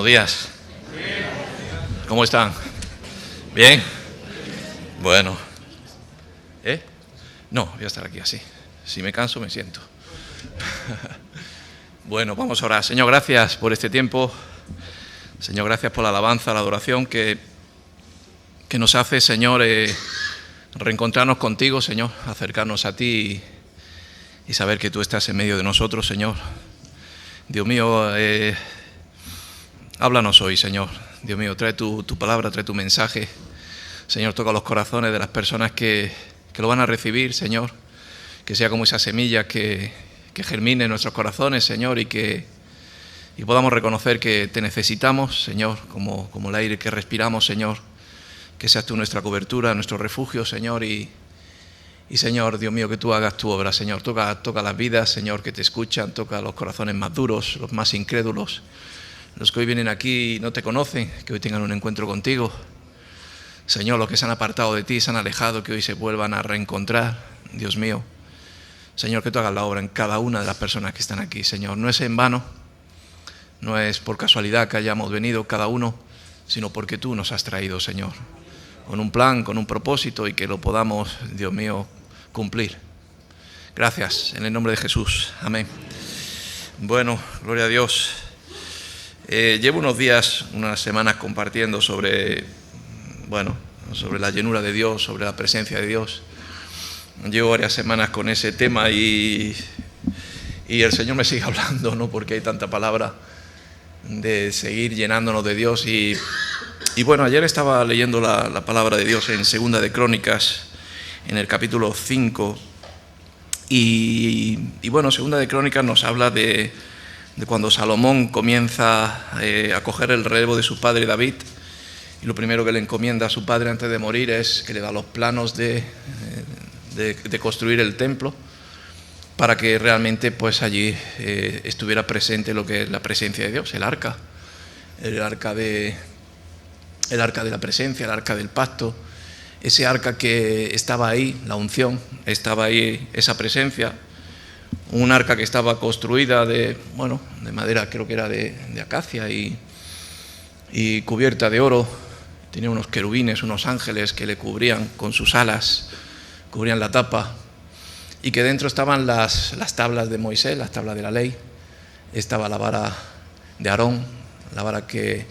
Buenos días. ¿Cómo están? ¿Bien? Bueno. No, voy a estar aquí así. Si me canso, me siento. Bueno, vamos a orar. Señor, gracias por este tiempo. Señor, gracias por la alabanza, la adoración que nos hace, Señor, reencontrarnos contigo, Señor, acercarnos a ti y saber que tú estás en medio de nosotros, Señor. Dios mío, háblanos hoy, Señor. Dios mío, trae tu palabra, trae tu mensaje. Señor, toca los corazones de las personas que lo van a recibir, Señor. Que sea como esa semilla que germine en nuestros corazones, Señor, y podamos reconocer que te necesitamos, Señor, como el aire que respiramos, Señor. Que seas tú nuestra cobertura, nuestro refugio, Señor, y Señor, Dios mío, que tú hagas tu obra, Señor. Toca las vidas, Señor, que te escuchan, toca los corazones más duros, los más incrédulos, los que hoy vienen aquí y no te conocen, que hoy tengan un encuentro contigo. Señor, los que se han apartado de ti, se han alejado, que hoy se vuelvan a reencontrar, Dios mío. Señor, que tú hagas la obra en cada una de las personas que están aquí, Señor. No es en vano, no es por casualidad que hayamos venido cada uno, sino porque tú nos has traído, Señor, con un plan, con un propósito y que lo podamos, Dios mío, cumplir. Gracias, en el nombre de Jesús. Amén. Bueno, gloria a Dios. Llevo unos días, unas semanas compartiendo sobre la llenura de Dios, sobre la presencia de Dios. Llevo varias semanas con ese tema y el Señor me sigue hablando, ¿no? Porque hay tanta palabra de seguir llenándonos de Dios. Y bueno, ayer estaba leyendo la palabra de Dios en Segunda de Crónicas, en el capítulo 5. Y bueno, Segunda de Crónicas nos habla de cuando Salomón comienza a coger el relevo de su padre David. Y lo primero que le encomienda a su padre antes de morir es que le da los planos de construir el templo para que realmente pues allí estuviera presente lo que es la presencia de Dios, el arca de la presencia, el arca del pacto, ese arca que estaba ahí, la unción, estaba ahí esa presencia, un arca que estaba construida de madera, creo que era de acacia y cubierta de oro. Tenía unos querubines, unos ángeles que le cubrían con sus alas, cubrían la tapa, y que dentro estaban las tablas de Moisés, las tablas de la ley. Estaba la vara de Aarón, la vara que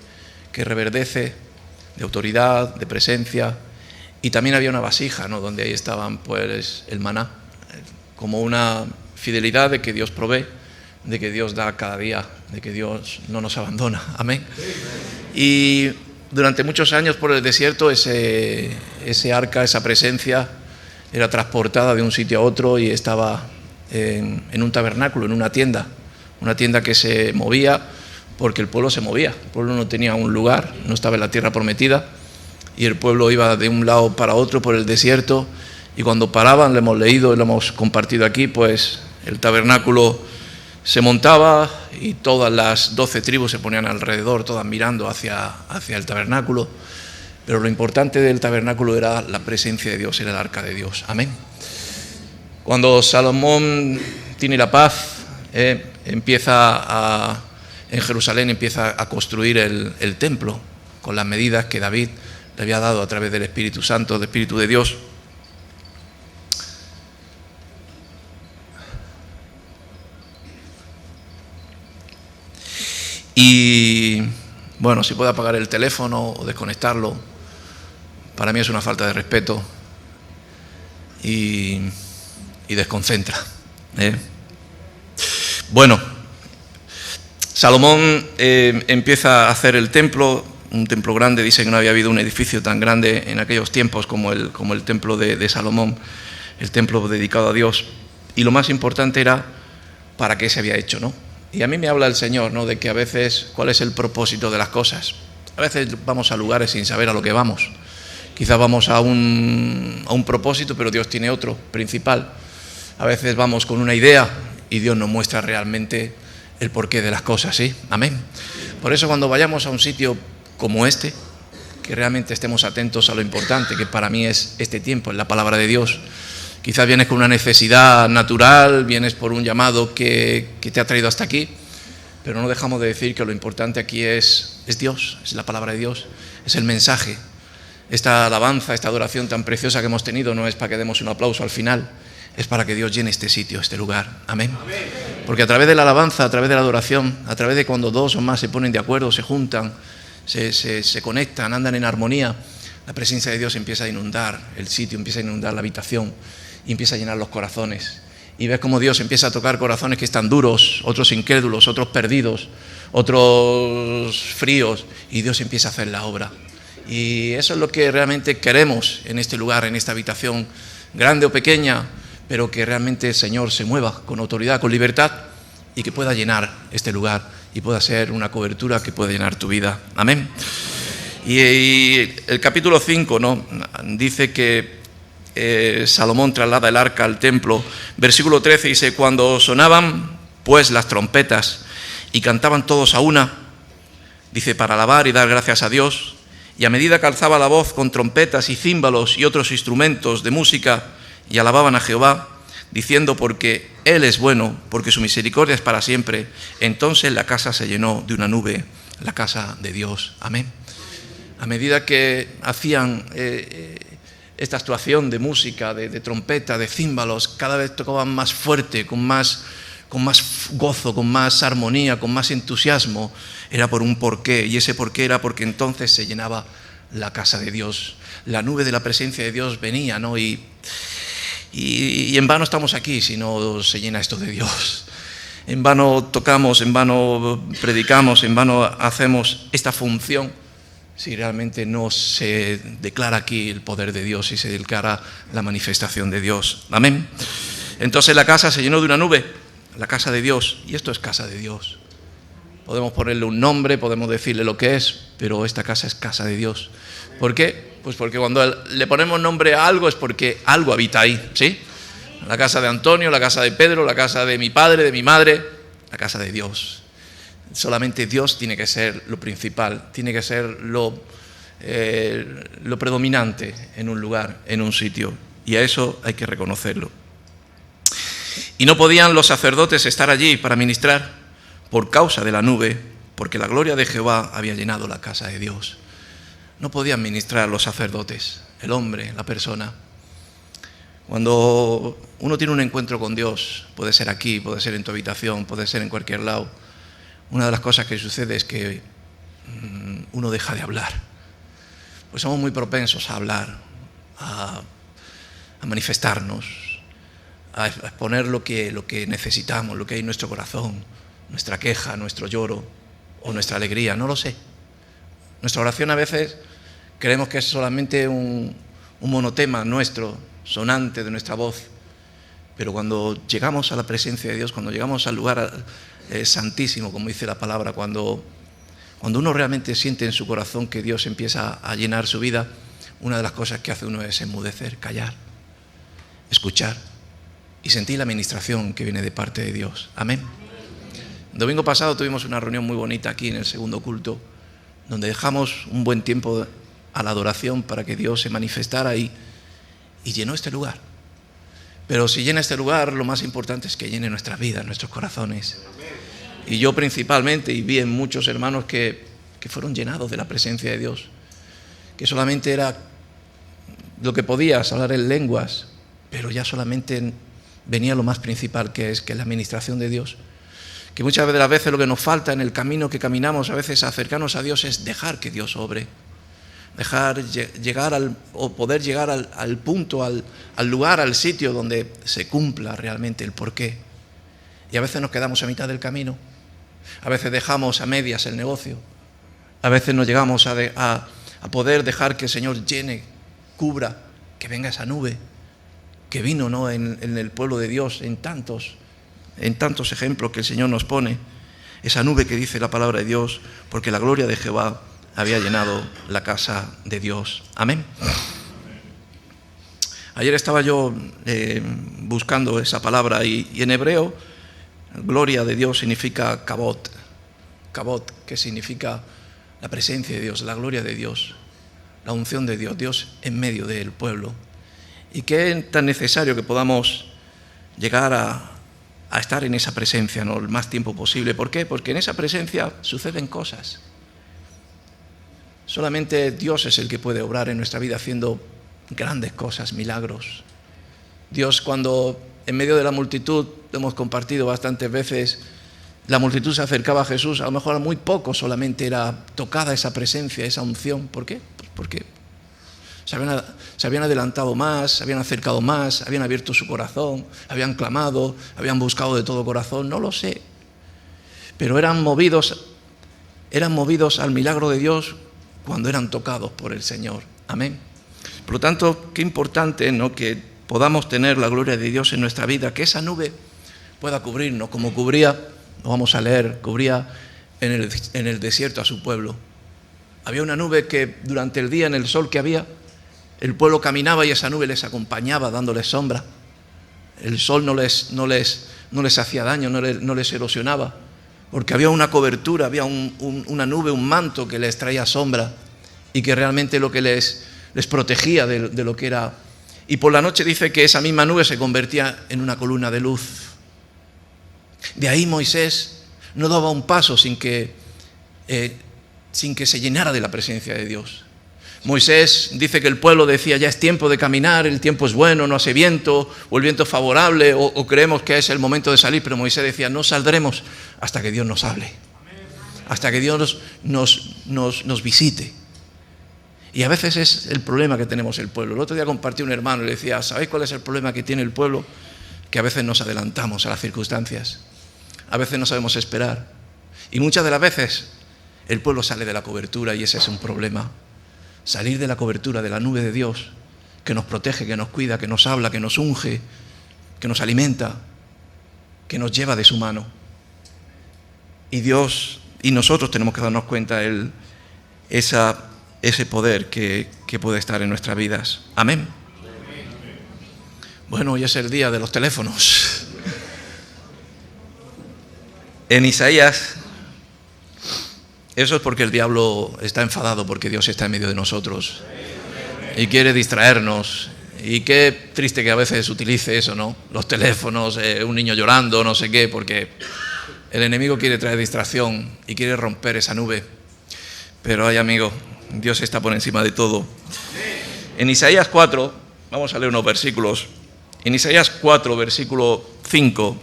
reverdece, de autoridad, de presencia, y también había una vasija, ¿no?, donde ahí estaban pues el maná, como una fidelidad de que Dios provee, de que Dios da cada día, de que Dios no nos abandona. Amén. Y durante muchos años por el desierto ese arca, esa presencia, era transportada de un sitio a otro y estaba en un tabernáculo, en una tienda que se movía porque el pueblo se movía. El pueblo no tenía un lugar, no estaba en la tierra prometida y el pueblo iba de un lado para otro por el desierto, y cuando paraban, lo hemos leído y lo hemos compartido aquí, pues el tabernáculo se montaba y todas las 12 tribus se ponían alrededor, todas mirando hacia el tabernáculo. Pero lo importante del tabernáculo era la presencia de Dios, era el arca de Dios. Amén. Cuando Salomón tiene la paz, en Jerusalén empieza a construir el templo con las medidas que David le había dado a través del Espíritu Santo, del Espíritu de Dios. Y bueno, si puede apagar el teléfono o desconectarlo, para mí es una falta de respeto y desconcentra. Bueno, Salomón empieza a hacer el templo, un templo grande. Dice que no había habido un edificio tan grande en aquellos tiempos como el templo de Salomón, el templo dedicado a Dios. Y lo más importante era para qué se había hecho, ¿no? Y a mí me habla el Señor, ¿no?, de que a veces, ¿cuál es el propósito de las cosas? A veces vamos a lugares sin saber a lo que vamos. Quizás vamos a un propósito, pero Dios tiene otro, principal. A veces vamos con una idea y Dios nos muestra realmente el porqué de las cosas, ¿sí? Amén. Por eso cuando vayamos a un sitio como este, que realmente estemos atentos a lo importante, que para mí es este tiempo, en la palabra de Dios. Quizás vienes con una necesidad natural, vienes por un llamado que te ha traído hasta aquí, pero no dejamos de decir que lo importante aquí es Dios, es la palabra de Dios, es el mensaje. Esta alabanza, esta adoración tan preciosa que hemos tenido no es para que demos un aplauso al final, es para que Dios llene este sitio, este lugar. Amén. Porque a través de la alabanza, a través de la adoración, a través de cuando dos o más se ponen de acuerdo, se juntan, se conectan, andan en armonía, la presencia de Dios empieza a inundar el sitio, empieza a inundar la habitación y empieza a llenar los corazones. Y ves cómo Dios empieza a tocar corazones que están duros, otros incrédulos, otros perdidos, otros fríos, y Dios empieza a hacer la obra. Y eso es lo que realmente queremos en este lugar, en esta habitación, grande o pequeña, pero que realmente el Señor se mueva con autoridad, con libertad, y que pueda llenar este lugar y pueda ser una cobertura que pueda llenar tu vida. Amén. Y el capítulo 5, ¿no?, dice que Salomón traslada el arca al templo. Versículo 13 dice: cuando sonaban pues las trompetas y cantaban todos a una, dice, para alabar y dar gracias a Dios, y a medida que alzaba la voz con trompetas y címbalos y otros instrumentos de música, y alababan a Jehová, diciendo, porque Él es bueno, porque su misericordia es para siempre, entonces la casa se llenó de una nube, la casa de Dios. Amén. A medida que hacían esta actuación de música, de trompeta, de címbalos, cada vez tocaban más fuerte, con más gozo, con más armonía, con más entusiasmo. Era por un porqué, y ese porqué era porque entonces se llenaba la casa de Dios. La nube de la presencia de Dios venía, ¿no? Y en vano estamos aquí si no se llena esto de Dios. En vano tocamos, en vano predicamos, en vano hacemos esta función si realmente no se declara aquí el poder de Dios y se declara la manifestación de Dios. Amén. Entonces la casa se llenó de una nube, la casa de Dios, y esto es casa de Dios. Podemos ponerle un nombre, podemos decirle lo que es, pero esta casa es casa de Dios. ¿Por qué? Pues porque cuando le ponemos nombre a algo es porque algo habita ahí, ¿sí? La casa de Antonio, la casa de Pedro, la casa de mi padre, de mi madre, la casa de Dios. Solamente Dios tiene que ser lo principal, tiene que ser lo predominante en un lugar, en un sitio, y a eso hay que reconocerlo. Y no podían los sacerdotes estar allí para ministrar por causa de la nube, porque la gloria de Jehová había llenado la casa de Dios. No podían ministrar los sacerdotes, el hombre, la persona. Cuando uno tiene un encuentro con Dios, puede ser aquí, puede ser en tu habitación, puede ser en cualquier lado, una de las cosas que sucede es que uno deja de hablar. Pues somos muy propensos a hablar, a manifestarnos, a exponer lo que necesitamos, lo que hay en nuestro corazón, nuestra queja, nuestro lloro o nuestra alegría, no lo sé. Nuestra oración a veces creemos que es solamente un monotema nuestro, sonante de nuestra voz, pero cuando llegamos a la presencia de Dios, cuando llegamos al lugar santísimo, como dice la palabra, cuando uno realmente siente en su corazón que Dios empieza a llenar su vida, una de las cosas que hace uno es enmudecer, callar, escuchar y sentir la administración que viene de parte de Dios. Amén. El domingo pasado tuvimos una reunión muy bonita aquí en el segundo culto, donde dejamos un buen tiempo a la adoración para que Dios se manifestara y llenó este lugar. Pero si llena este lugar, lo más importante es que llene nuestras vidas, nuestros corazones. Y yo principalmente, y vi en muchos hermanos que fueron llenados de la presencia de Dios, que solamente era lo que podías, hablar en lenguas, pero ya solamente venía lo más principal, que es la administración de Dios. Que muchas de las veces lo que nos falta en el camino que caminamos, a veces acercarnos a Dios, es dejar que Dios obre. Poder llegar al punto, al lugar, al sitio donde se cumpla realmente el porqué. Y a veces nos quedamos a mitad del camino, a veces dejamos a medias el negocio, a veces no llegamos a poder dejar que el Señor llene, cubra, que venga esa nube que vino, ¿no?, en el pueblo de Dios, en tantos ejemplos que el Señor nos pone, esa nube que dice la palabra de Dios, porque la gloria de Jehová había llenado la casa de Dios. Amén. Ayer estaba yo buscando esa palabra y en hebreo gloria de Dios significa kabot, que significa la presencia de Dios, la gloria de Dios, la unción de Dios, Dios en medio del pueblo. Y qué tan necesario que podamos llegar a a estar en esa presencia, ¿no?, el más tiempo posible. ¿Por qué? Porque en esa presencia suceden cosas. Solamente Dios es el que puede obrar en nuestra vida haciendo grandes cosas, milagros. Dios, cuando en medio de la multitud, lo hemos compartido bastantes veces, la multitud se acercaba a Jesús, a lo mejor a muy poco solamente era tocada esa presencia, esa unción. ¿Por qué? Pues porque se habían adelantado más, se habían acercado más, habían abierto su corazón, habían clamado, habían buscado de todo corazón, no lo sé. Pero eran movidos al milagro de Dios cuando eran tocados por el Señor. Amén. Por lo tanto, qué importante, ¿no?, que podamos tener la gloria de Dios en nuestra vida, que esa nube pueda cubrirnos, como cubría, lo vamos a leer, cubría en el desierto a su pueblo. Había una nube que durante el día, en el sol que había, el pueblo caminaba y esa nube les acompañaba, dándoles sombra. El sol no les hacía daño, no les erosionaba, porque había una cobertura, había una nube, un manto que les traía sombra y que realmente lo que les protegía de lo que era. Y por la noche dice que esa misma nube se convertía en una columna de luz. De ahí Moisés no daba un paso sin que se llenara de la presencia de Dios. Moisés dice que el pueblo decía: ya es tiempo de caminar, el tiempo es bueno, no hace viento, o el viento es favorable, o creemos que es el momento de salir. Pero Moisés decía: no saldremos hasta que Dios nos hable, hasta que Dios nos visite. Y a veces es el problema que tenemos el pueblo. El otro día compartí un hermano y le decía: ¿sabéis cuál es el problema que tiene el pueblo? Que a veces nos adelantamos a las circunstancias, a veces no sabemos esperar, y muchas de las veces el pueblo sale de la cobertura, y ese es un problema. Salir de la cobertura, de la nube de Dios, que nos protege, que nos cuida, que nos habla, que nos unge, que nos alimenta, que nos lleva de su mano. Y Dios y nosotros tenemos que darnos cuenta de ese poder que puede estar en nuestras vidas. Amén. Bueno, hoy es el día de los teléfonos. En Isaías, eso es porque el diablo está enfadado porque Dios está en medio de nosotros y quiere distraernos. Y qué triste que a veces utilice eso, ¿no? Los teléfonos, un niño llorando, no sé qué, porque el enemigo quiere traer distracción y quiere romper esa nube. Pero ay, amigo, Dios está por encima de todo. En Isaías 4, vamos a leer unos versículos. En Isaías 4, versículo 5,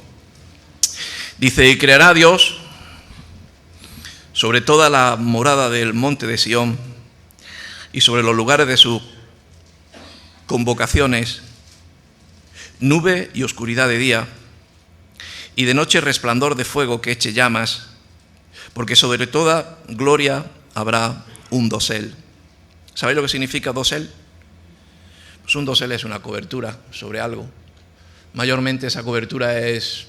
dice: y creará Dios sobre toda la morada del monte de Sión y sobre los lugares de sus convocaciones, nube y oscuridad de día, y de noche resplandor de fuego que eche llamas, porque sobre toda gloria habrá un dosel. ¿Sabéis lo que significa dosel? Pues un dosel es una cobertura sobre algo. Mayormente esa cobertura es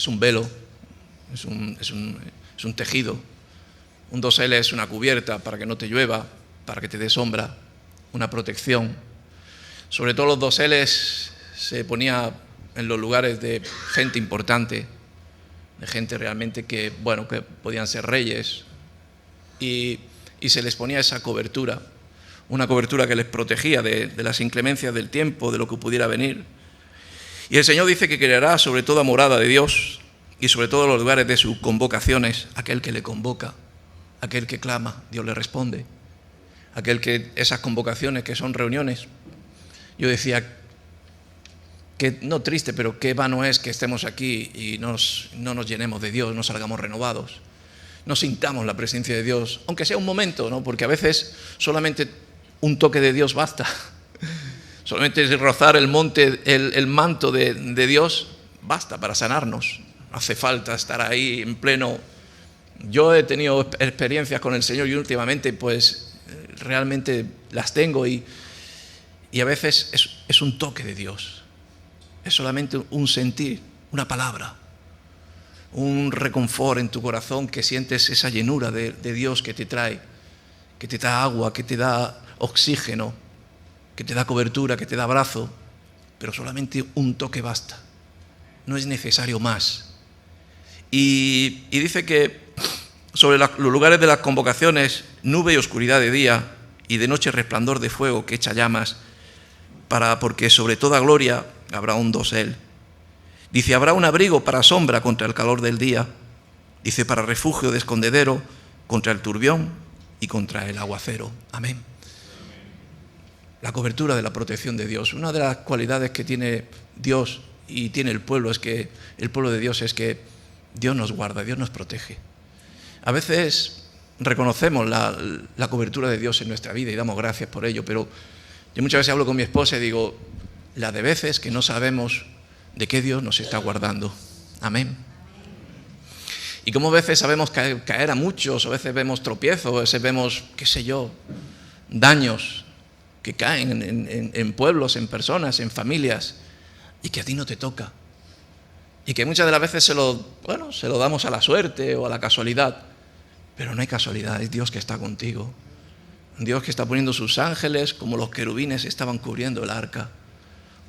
un velo, es un tejido. Un dosel es una cubierta para que no te llueva, para que te dé sombra, una protección. Sobre todo los doseles se ponía en los lugares de gente importante, de gente realmente que podían ser reyes, y se les ponía esa cobertura, una cobertura que les protegía de las inclemencias del tiempo, de lo que pudiera venir. Y el Señor dice que creará sobre toda morada de Dios y sobre todos los lugares de sus convocaciones aquel que le convoca, aquel que clama, Dios le responde, aquel que esas convocaciones que son reuniones. Yo decía que no triste, pero qué vano es que estemos aquí y no nos llenemos de Dios, no salgamos renovados, no sintamos la presencia de Dios, aunque sea un momento, ¿no? Porque a veces solamente un toque de Dios basta. Solamente rozar el manto de Dios basta para sanarnos. No hace falta estar ahí en pleno. Yo he tenido experiencias con el Señor y últimamente pues realmente las tengo, y a veces es un toque de Dios. Es solamente un sentir, una palabra, un reconfort en tu corazón, que sientes esa llenura de Dios que te trae, que te da agua, que te da oxígeno, que te da cobertura, que te da abrazo. Pero solamente un toque basta, no es necesario más. Y dice que sobre los lugares de las convocaciones, nube y oscuridad de día, y de noche resplandor de fuego que echa llamas, porque sobre toda gloria habrá un dosel. Dice, habrá un abrigo para sombra contra el calor del día. Dice, para refugio de escondedero contra el turbión y contra el aguacero. Amén. La cobertura de la protección de Dios. Una de las cualidades que tiene Dios y tiene el pueblo de Dios es que Dios nos guarda, Dios nos protege. A veces reconocemos la cobertura de Dios en nuestra vida y damos gracias por ello, pero yo muchas veces hablo con mi esposa y digo, la de veces que no sabemos de qué Dios nos está guardando. Amén. Y como a veces sabemos caer a muchos, a veces vemos tropiezos, a veces vemos, qué sé yo, daños que caen en pueblos, en personas, en familias, y que a ti no te toca. Y que muchas de las veces se lo damos a la suerte o a la casualidad. Pero no hay casualidad, es Dios que está contigo. Dios que está poniendo sus ángeles, como los querubines estaban cubriendo el arca.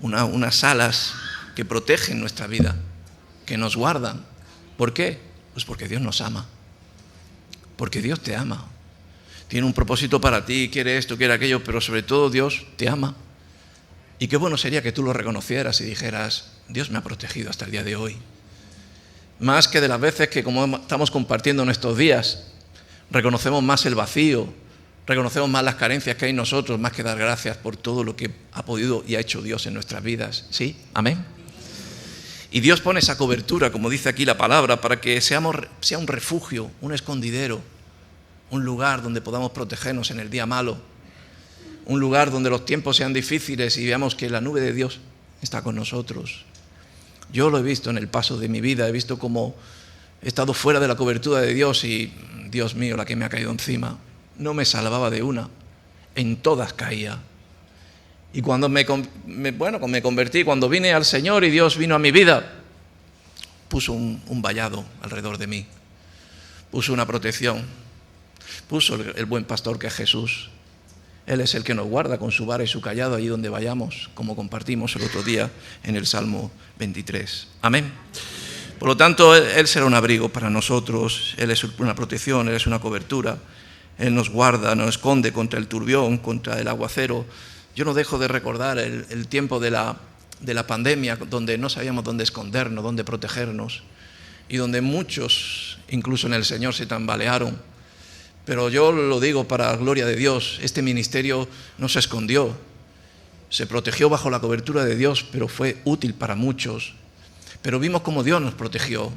Unas alas que protegen nuestra vida, que nos guardan. ¿Por qué? Pues porque Dios nos ama. Porque Dios te ama. Tiene un propósito para ti, quiere esto, quiere aquello, pero sobre todo Dios te ama. Y qué bueno sería que tú lo reconocieras y dijeras, Dios me ha protegido hasta el día de hoy. Más que de las veces que, como estamos compartiendo en estos días, reconocemos más el vacío, reconocemos más las carencias que hay en nosotros, más que dar gracias por todo lo que ha podido y ha hecho Dios en nuestras vidas. ¿Sí? Amén. Y Dios pone esa cobertura, como dice aquí la palabra, para que sea un refugio, un escondidero, un lugar donde podamos protegernos en el día malo, un lugar donde los tiempos sean difíciles y veamos que la nube de Dios está con nosotros. Yo lo he visto en el paso de mi vida, he visto cómo he estado fuera de la cobertura de Dios y, Dios mío, la que me ha caído encima. No me salvaba de una, en todas caía. Y cuando me convertí, cuando vine al Señor y Dios vino a mi vida, puso un vallado alrededor de mí, puso una protección, puso el buen pastor que es Jesús. Él es el que nos guarda con su vara y su cayado allí donde vayamos, como compartimos el otro día en el Salmo 23. Amén. Por lo tanto, Él será un abrigo para nosotros, Él es una protección, Él es una cobertura, Él nos guarda, nos esconde contra el turbión, contra el aguacero. Yo no dejo de recordar el tiempo de la pandemia, donde no sabíamos dónde escondernos, dónde protegernos, y donde muchos, incluso en el Señor, se tambalearon. Pero yo lo digo para la gloria de Dios, este ministerio no se escondió, se protegió bajo la cobertura de Dios, pero fue útil para muchos. Pero vimos cómo Dios nos protegió,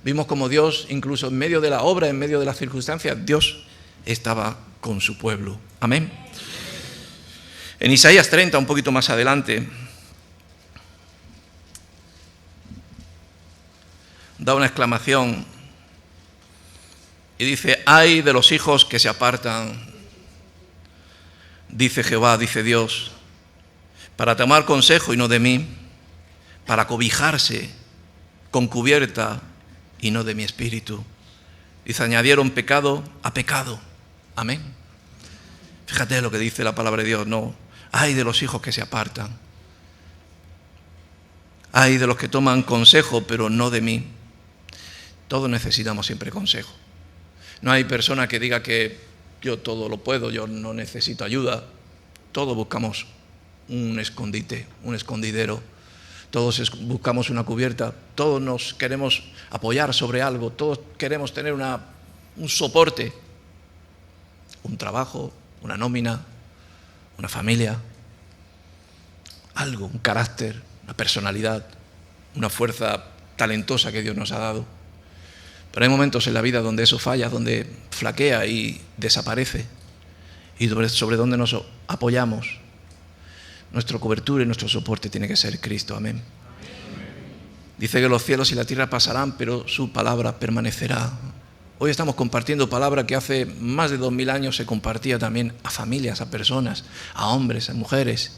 vimos cómo Dios, incluso en medio de la obra, en medio de las circunstancias, Dios estaba con su pueblo. Amén. En Isaías 30, un poquito más adelante, da una exclamación y dice, ay de los hijos que se apartan, dice Jehová, dice Dios, para tomar consejo y no de mí, para cobijarse con cubierta y no de mi espíritu. Dice, añadieron pecado a pecado. Amén. Fíjate lo que dice la palabra de Dios, no. Ay de los hijos que se apartan. Ay de los que toman consejo, pero no de mí. Todos necesitamos siempre consejo. No hay persona que diga que yo todo lo puedo, yo no necesito ayuda. Todos buscamos un escondite, un escondidero. Todos buscamos una cubierta. Todos nos queremos apoyar sobre algo. Todos queremos tener un soporte. Un trabajo, una nómina, una familia. Algo, un carácter, una personalidad, una fuerza talentosa que Dios nos ha dado. Pero hay momentos en la vida donde eso falla, donde flaquea y desaparece. Y sobre donde nos apoyamos. Nuestra cobertura y nuestro soporte tiene que ser Cristo. Amén. Dice que los cielos y la tierra pasarán, pero su palabra permanecerá. Hoy estamos compartiendo palabra que hace más de 2000 años se compartía también a familias, a personas, a hombres, a mujeres,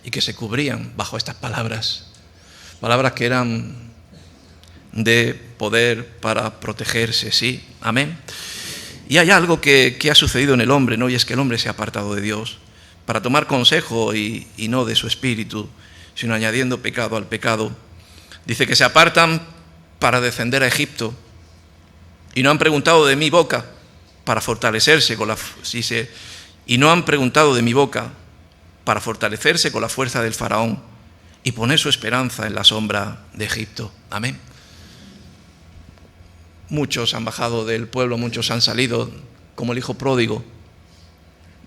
y que se cubrían bajo estas palabras. Palabras que eran de poder para protegerse, sí. Amén. Y hay algo que ha sucedido en el hombre, ¿no? Y es que el hombre se ha apartado de Dios para tomar consejo y no de su espíritu, sino añadiendo pecado al pecado. Dice que se apartan para defender a Egipto y no han preguntado de mi boca para fortalecerse con y no han preguntado de mi boca para fortalecerse con la fuerza del faraón y poner su esperanza en la sombra de Egipto. Amén. Muchos han bajado del pueblo, muchos han salido como el hijo pródigo.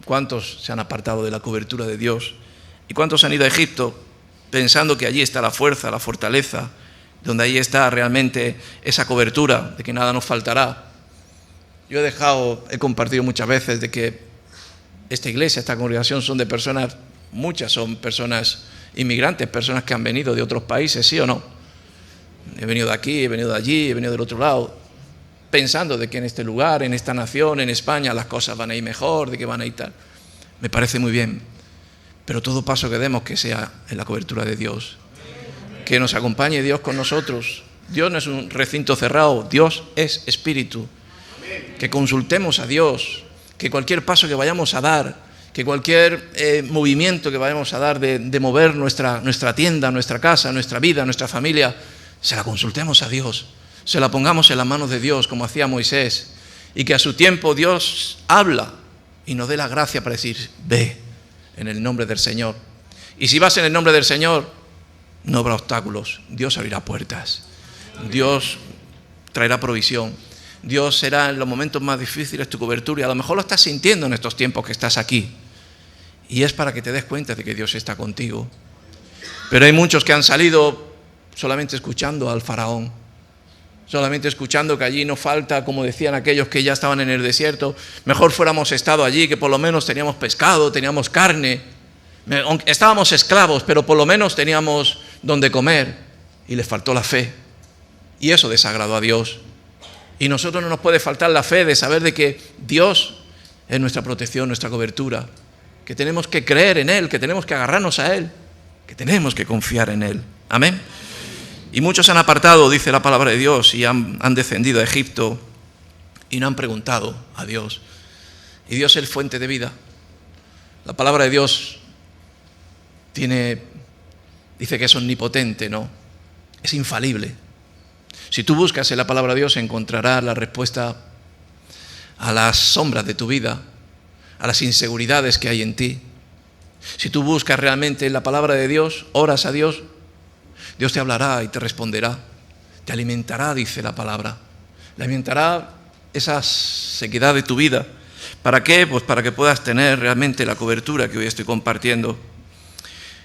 ¿Cuántos se han apartado de la cobertura de Dios? ¿Y cuántos han ido a Egipto pensando que allí está la fuerza, la fortaleza, donde ahí está realmente esa cobertura de que nada nos faltará? Yo he compartido muchas veces de que esta iglesia, esta congregación son de personas, muchas son personas inmigrantes, personas que han venido de otros países, ¿sí o no? He venido de aquí, he venido de allí, he venido del otro lado, pensando de que en este lugar, en esta nación, en España, las cosas van a ir mejor, de que van a ir tal. Me parece muy bien, pero todo paso que demos que sea en la cobertura de Dios. Que nos acompañe Dios con nosotros. Dios no es un recinto cerrado, Dios es espíritu. Que consultemos a Dios, que cualquier paso que vayamos a dar, que cualquier movimiento que vayamos a dar de mover nuestra tienda, nuestra casa, nuestra vida, nuestra familia, se la consultemos a Dios, se la pongamos en las manos de Dios como hacía Moisés, y que a su tiempo Dios habla y nos dé la gracia para decir, ve en el nombre del Señor. Y si vas en el nombre del Señor, no habrá obstáculos, Dios abrirá puertas, Dios traerá provisión, Dios será en los momentos más difíciles tu cobertura, y a lo mejor lo estás sintiendo en estos tiempos que estás aquí, y es para que te des cuenta de que Dios está contigo. Pero hay muchos que han salido solamente escuchando al faraón, solamente escuchando que allí no falta, como decían aquellos que ya estaban en el desierto, mejor fuéramos estado allí, que por lo menos teníamos pescado, teníamos carne, estábamos esclavos, pero por lo menos teníamos donde comer, y les faltó la fe, y eso desagradó a Dios. Y nosotros no nos puede faltar la fe de saber de que Dios es nuestra protección, nuestra cobertura, que tenemos que creer en Él, que tenemos que agarrarnos a Él, que tenemos que confiar en Él. Amén. Y muchos han apartado, dice la palabra de Dios, y han descendido a Egipto y no han preguntado a Dios. Y Dios es fuente de vida. La palabra de Dios dice que es omnipotente, ¿no? Es infalible. Si tú buscas en la palabra de Dios, encontrarás la respuesta a las sombras de tu vida, a las inseguridades que hay en ti. Si tú buscas realmente en la palabra de Dios, oras a Dios, Dios te hablará y te responderá, te alimentará, dice la palabra, le alimentará esa sequedad de tu vida. ¿Para qué? Pues para que puedas tener realmente la cobertura que hoy estoy compartiendo.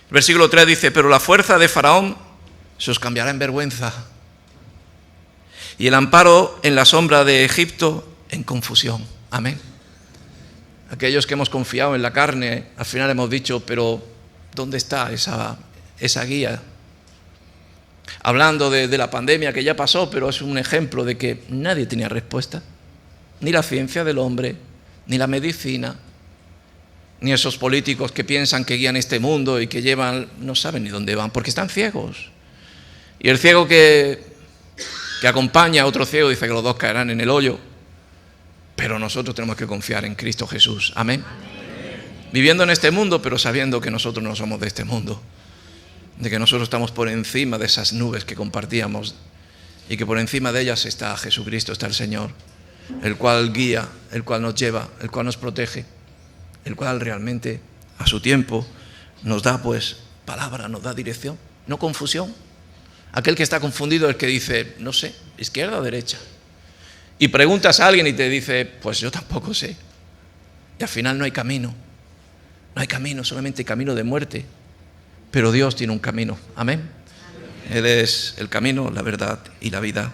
El versículo 3 dice, pero la fuerza de Faraón se os cambiará en vergüenza, y el amparo en la sombra de Egipto en confusión. Amén. Aquellos que hemos confiado en la carne, al final hemos dicho, pero ¿dónde está esa guía? Hablando de la pandemia que ya pasó, pero es un ejemplo de que nadie tenía respuesta. Ni la ciencia del hombre, ni la medicina, ni esos políticos que piensan que guían este mundo y que no saben ni dónde van, porque están ciegos. Y el ciego que acompaña a otro ciego dice que los dos caerán en el hoyo. Pero nosotros tenemos que confiar en Cristo Jesús. Amén. Viviendo en este mundo, pero sabiendo que nosotros no somos de este mundo. De que nosotros estamos por encima de esas nubes que compartíamos. Y que por encima de ellas está Jesucristo, está el Señor. El cual guía, el cual nos lleva, el cual nos protege. El cual realmente a su tiempo nos da pues palabra, nos da dirección. No confusión. Aquel que está confundido es el que dice, no sé, izquierda o derecha. Y preguntas a alguien y te dice, pues yo tampoco sé. Y al final no hay camino. No hay camino, solamente hay camino de muerte. Pero Dios tiene un camino. Amén. Él es el camino, la verdad y la vida.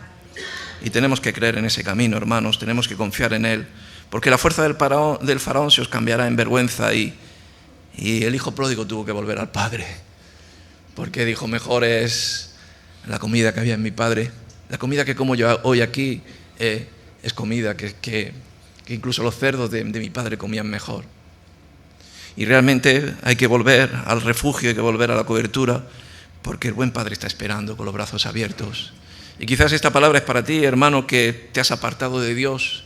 Y tenemos que creer en ese camino, hermanos. Tenemos que confiar en Él. Porque la fuerza del faraón se os cambiará en vergüenza. Y el hijo pródigo tuvo que volver al padre. Porque dijo, mejor es la comida que había en mi padre. La comida que como yo hoy aquí es comida que incluso los cerdos de mi padre comían mejor. Y realmente hay que volver al refugio, hay que volver a la cobertura, porque el buen Padre está esperando con los brazos abiertos. Y quizás esta palabra es para ti, hermano, que te has apartado de Dios,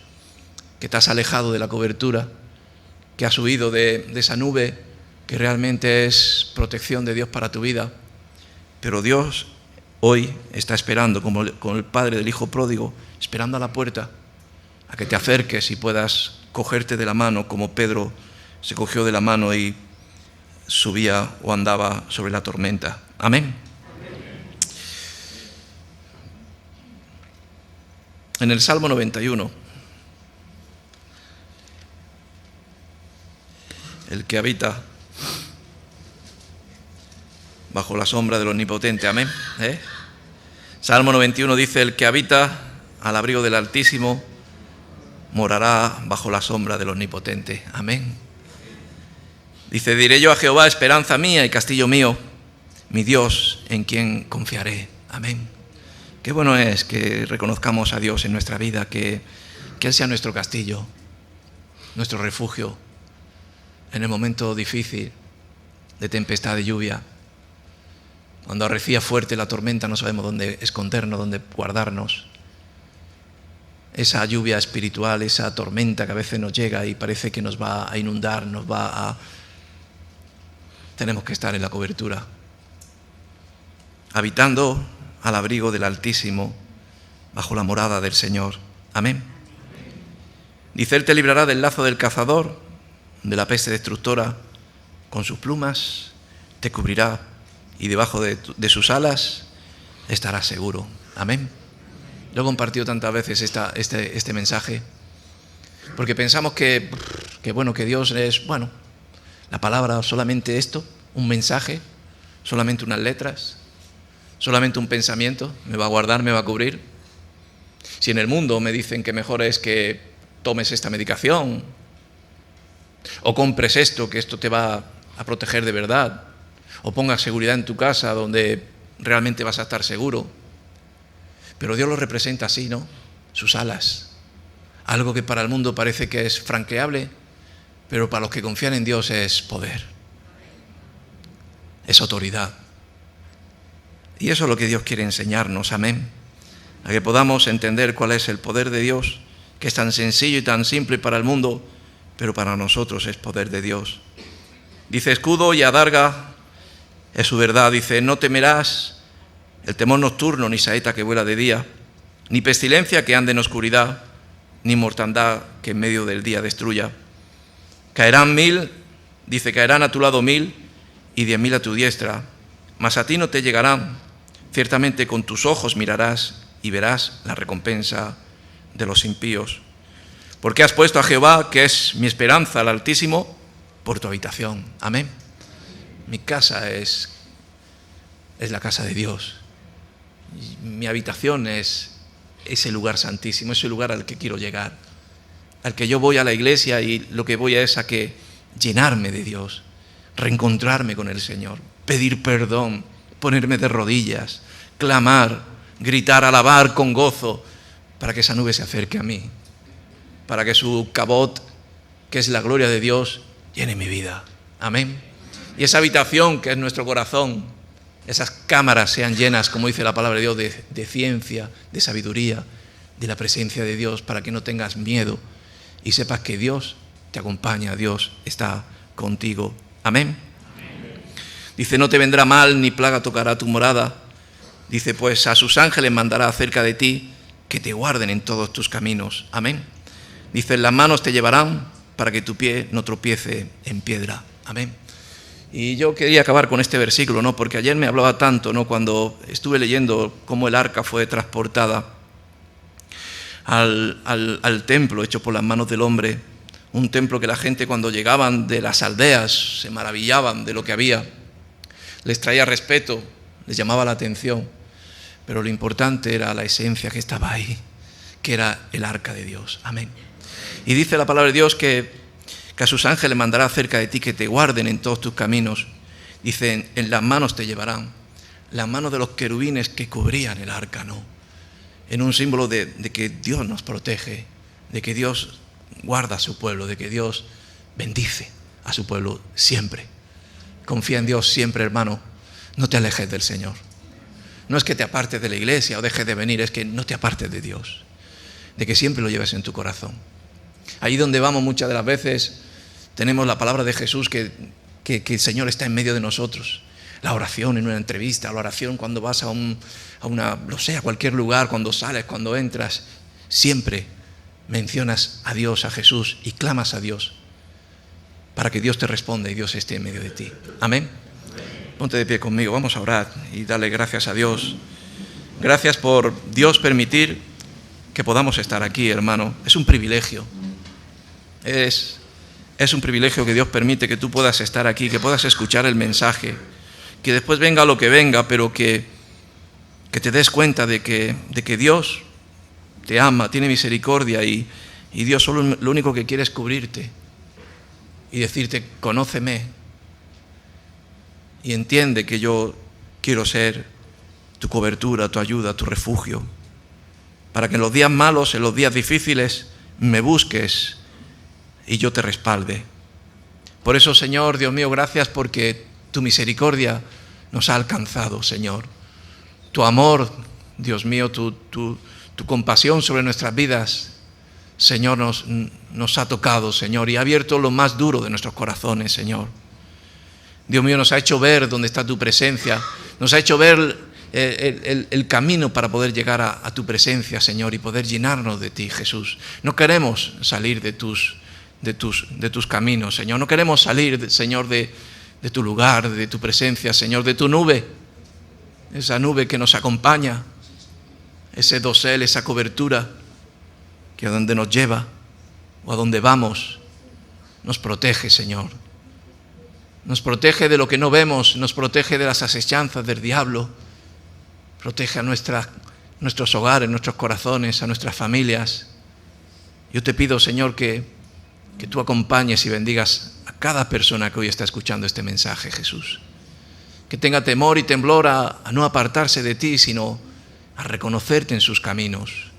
que te has alejado de la cobertura, que has huido de esa nube que realmente es protección de Dios para tu vida. Pero Dios hoy está esperando, como con el padre del hijo pródigo, esperando a la puerta, a que te acerques y puedas cogerte de la mano, como Pedro se cogió de la mano y subía o andaba sobre la tormenta. Amén. En el Salmo 91, el que habita bajo la sombra del Omnipotente, amén. Salmo 91 dice: el que habita al abrigo del Altísimo morará bajo la sombra del Omnipotente, amén. Dice: diré yo a Jehová, esperanza mía y castillo mío, mi Dios en quien confiaré, amén. Qué bueno es que reconozcamos a Dios en nuestra vida, que Él sea nuestro castillo, nuestro refugio en el momento difícil de tempestad, de lluvia. Cuando arrecía fuerte la tormenta no sabemos dónde escondernos, dónde guardarnos. Esa lluvia espiritual, esa tormenta que a veces nos llega y parece que nos va a inundar, tenemos que estar en la cobertura, habitando al abrigo del Altísimo, bajo la morada del Señor. Amén. Dice: Él te librará del lazo del cazador, de la peste destructora, con sus plumas te cubrirá y debajo de sus alas estarás seguro. Amén. Lo he compartido tantas veces este mensaje, porque pensamos que Dios es, la palabra solamente esto, un mensaje, solamente unas letras, solamente un pensamiento, me va a guardar, me va a cubrir. Si en el mundo me dicen que mejor es que tomes esta medicación o compres esto, que esto te va a proteger de verdad, o pongas seguridad en tu casa donde realmente vas a estar seguro. Pero Dios lo representa así, ¿no? Sus alas. Algo que para el mundo parece que es franqueable, pero para los que confían en Dios es poder, es autoridad. Y eso es lo que Dios quiere enseñarnos, amén. A que podamos entender cuál es el poder de Dios, que es tan sencillo y tan simple para el mundo, pero para nosotros es poder de Dios. Dice: escudo y adarga es su verdad. Dice: no temerás el temor nocturno, ni saeta que vuela de día, ni pestilencia que ande en oscuridad, ni mortandad que en medio del día destruya. Caerán 1000, dice, caerán a tu lado 1000 y 10.000 a tu diestra, mas a ti no te llegarán. Ciertamente con tus ojos mirarás y verás la recompensa de los impíos. Porque has puesto a Jehová, que es mi esperanza, al Altísimo, por tu habitación. Amén. Mi casa es la casa de Dios. Mi habitación es ese lugar santísimo, ese lugar al que quiero llegar, al que yo voy a la iglesia y lo que voy es a que llenarme de Dios, reencontrarme con el Señor, pedir perdón, ponerme de rodillas, clamar, gritar, alabar con gozo, para que esa nube se acerque a mí, para que su cabot, que es la gloria de Dios, llene mi vida. Amén. Y esa habitación que es nuestro corazón, esas cámaras sean llenas, como dice la palabra de Dios, de ciencia, de sabiduría, de la presencia de Dios, para que no tengas miedo y sepas que Dios te acompaña, Dios está contigo. Amén. Dice: no te vendrá mal ni plaga tocará tu morada. Dice: pues a sus ángeles mandará acerca de ti, que te guarden en todos tus caminos. Amén. Dice: en las manos te llevarán para que tu pie no tropiece en piedra. Amén. Y yo quería acabar con este versículo, ¿no? Porque ayer me hablaba tanto, ¿no? Cuando estuve leyendo cómo el arca fue transportada al templo hecho por las manos del hombre, un templo que la gente cuando llegaban de las aldeas se maravillaban de lo que había, les traía respeto, les llamaba la atención, pero lo importante era la esencia que estaba ahí, que era el arca de Dios. Amén. Y dice la palabra de Dios que a sus ángeles mandará cerca de ti, que te guarden en todos tus caminos. Dice: en las manos te llevarán, las manos de los querubines que cubrían el arca, ¿no? En un símbolo de que Dios nos protege, de que Dios guarda a su pueblo, de que Dios bendice a su pueblo siempre. Confía en Dios siempre, hermano. No te alejes del Señor. No es que te apartes de la iglesia o dejes de venir, es que no te apartes de Dios, de que siempre lo lleves en tu corazón. Ahí donde vamos muchas de las veces tenemos la palabra de Jesús que el Señor está en medio de nosotros. La oración en una entrevista, la oración cuando vas a cualquier lugar, cuando sales, cuando entras, siempre mencionas a Dios, a Jesús, y clamas a Dios para que Dios te responda y Dios esté en medio de ti. Amén. Ponte de pie conmigo, vamos a orar y darle gracias a Dios. Gracias por Dios permitir que podamos estar aquí, hermano. Es un privilegio. Es un privilegio que Dios permite que tú puedas estar aquí, que puedas escuchar el mensaje, que después venga lo que venga, pero que te des cuenta de que Dios te ama, tiene misericordia y Dios solo lo único que quiere es cubrirte y decirte, conóceme y entiende que yo quiero ser tu cobertura, tu ayuda, tu refugio, para que en los días malos, en los días difíciles, me busques y yo te respalde. Por eso, Señor, Dios mío, gracias porque tu misericordia nos ha alcanzado, Señor. Tu amor, Dios mío, tu compasión sobre nuestras vidas, Señor, nos ha tocado, Señor, y ha abierto lo más duro de nuestros corazones, Señor. Dios mío, nos ha hecho ver dónde está tu presencia, nos ha hecho ver el camino para poder llegar a tu presencia, Señor, y poder llenarnos de ti, Jesús. No queremos salir de tus caminos, Señor. No queremos salir, Señor, de tu lugar, de tu presencia, Señor, de tu nube, esa nube que nos acompaña, ese dosel, esa cobertura que a donde nos lleva o a donde vamos nos protege, Señor. Nos protege de lo que no vemos, nos protege de las asechanzas del diablo, protege a nuestros hogares, nuestros corazones, a nuestras familias. Yo te pido, Señor, que tú acompañes y bendigas a cada persona que hoy está escuchando este mensaje, Jesús. Que tenga temor y temblor a no apartarse de ti, sino a reconocerte en sus caminos,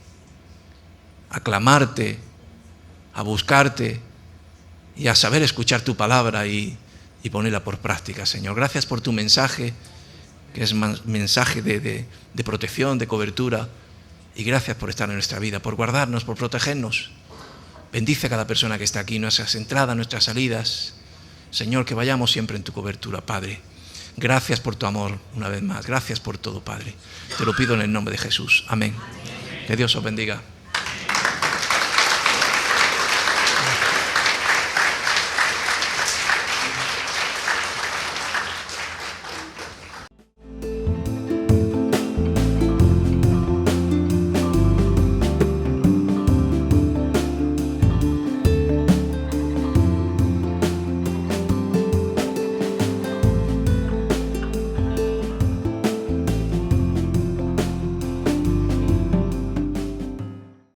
a clamarte, a buscarte y a saber escuchar tu palabra y ponerla por práctica, Señor. Gracias por tu mensaje, que es mensaje de protección, de cobertura, y gracias por estar en nuestra vida, por guardarnos, por protegernos. Bendice a cada persona que está aquí, nuestras entradas, nuestras salidas. Señor, que vayamos siempre en tu cobertura, Padre. Gracias por tu amor, una vez más. Gracias por todo, Padre. Te lo pido en el nombre de Jesús. Amén. Que Dios os bendiga.